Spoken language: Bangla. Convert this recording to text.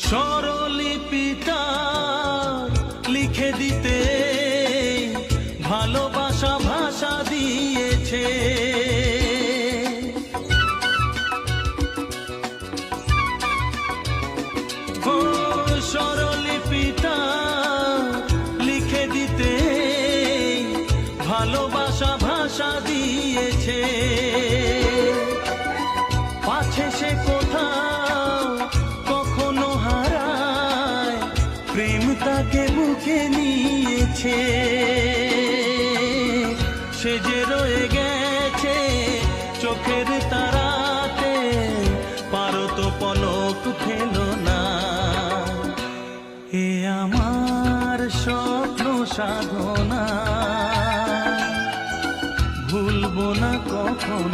স্বরলিপিটা লিখে দিতে ভালোবাসা ভাষা দিয়েছে। ও স্বরলিপিটা লিখে দিতে ভালোবাসা ভাষা দিয়েছে। পাছে সে কোথাও কখনো হারায়, প্রেম তাকে বুকে নিয়েছে। সে যে রয়ে গেছে চোখের তারাতে, পারত পলক ফেল না। এ আমার স্বপ্ন সাধনা, ভুলবো না কখনো।